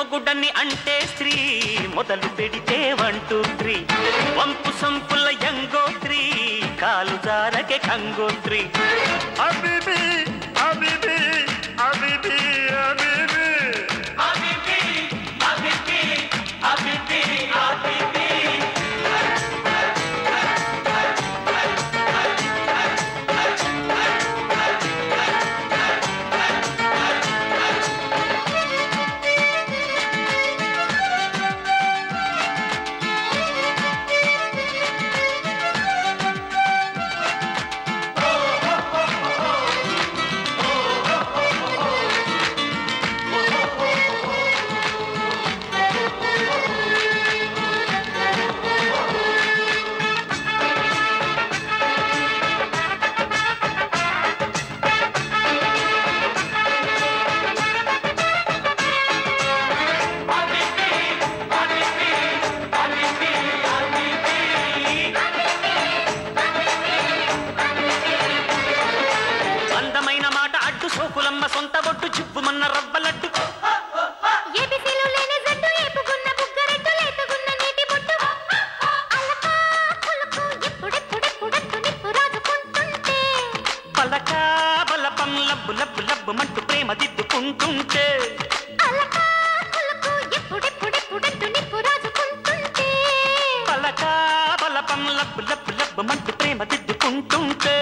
మొగుడని అంటే స్త్రీ మొదలు పెడితే 1 2 3 వంపు సంపుల యంగోత్రి కాలు జారకే కంగోత్రి హబీబీ హబీబీ హబీబీ హబీబీ హబీబీ హబీబీ హబీబీ హబీబీ సోకులమ్మ సొంత బొట్టు జివ్వుమన్న రవ్వలట్టు ఏబీసీలో లేని జట్టు ఏపుగున్న బుగ్గరెట్టు లేతగున్న నీటి బొట్టు అలకా పులుకు ఎప్పుడెప్పుడెప్పుడట్టు నిప్పు రాజుకుంటుంటే పలకా బలపం లబ్బు లబ్బు లబ్బు మంటూ ప్రేమ దిద్దుకుంటుంటే అలకా పులుకు ఎప్పుడెప్పుడెప్పుడట్టు నిప్పు రాజుకుంటుంటే పలకా బలపం లబ్బు లబ్బు లబ్బు మంటూ ప్రేమ దిద్దుకుంటుంటే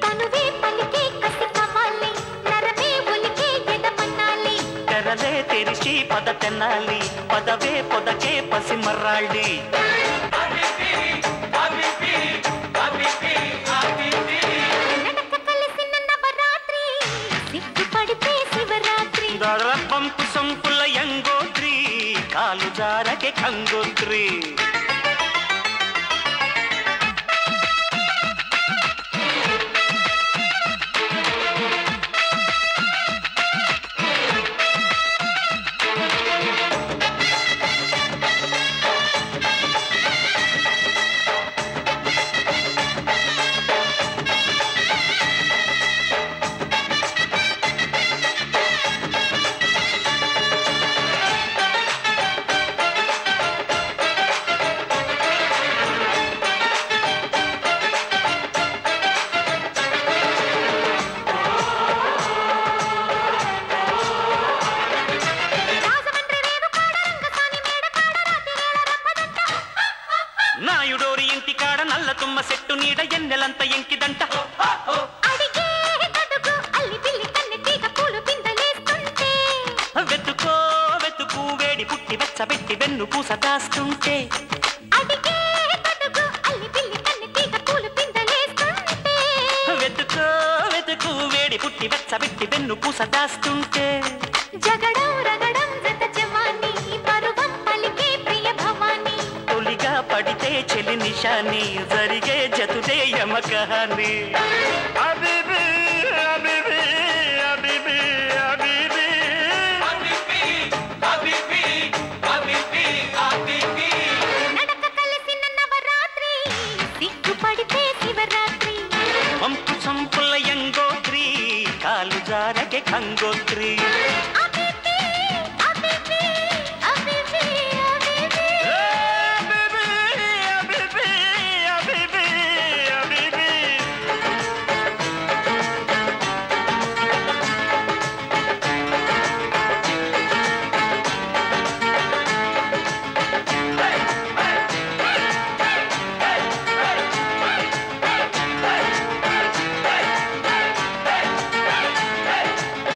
తనువే పలికే కసి కవాలి నరమే ఒలికే ఎదమన్నాలి తెరలే తెరిచి పద తెనాలి పదవే పొదకే పసిమర్రాళ్ళి నడక కలిసిన నవరాత్రి సిగ్గుపడితే శివరాత్రి పంపు సంపుల యంగోత్రి కాలు జారకే కంగోత్రి నాయుడోరి ఇంటి కాడ నల్ల తుమ్మ సెట్టు నీడ ఎన్నెలంత ఎంకిదంట అడిగే గడుగు అల్లి పిల్లి కన్నె తీగ పూలు పిందలేస్తుంటే వెతుకో వెతుకు వేడి పుట్టి వెచ్చబెట్టి వెన్ను పూస దాస్తుంటే అడిగే గడుగు అల్లి పిల్లి కన్నె తీగ పూలు పిందలేస్తుంటే వెతుకో వెతుకు వేడి పుట్టి వెచ్చబెట్టి వెన్ను పూస దాస్తుంటే జగడం రగడం జత జవాని పరువం పలికే ప్రియ భవాని తొలిగా పడితే చెలి నిషాని జరిగే జతుదే యమకహాని హబీబీ హబీబీ హబీబీ హబీబీ నడక కలిసిన నవరాత్రి సిగ్గుపడితే శివరాత్రి వంపు సంపుల యంగోత్రి కాలు జారకే కంగోత్రి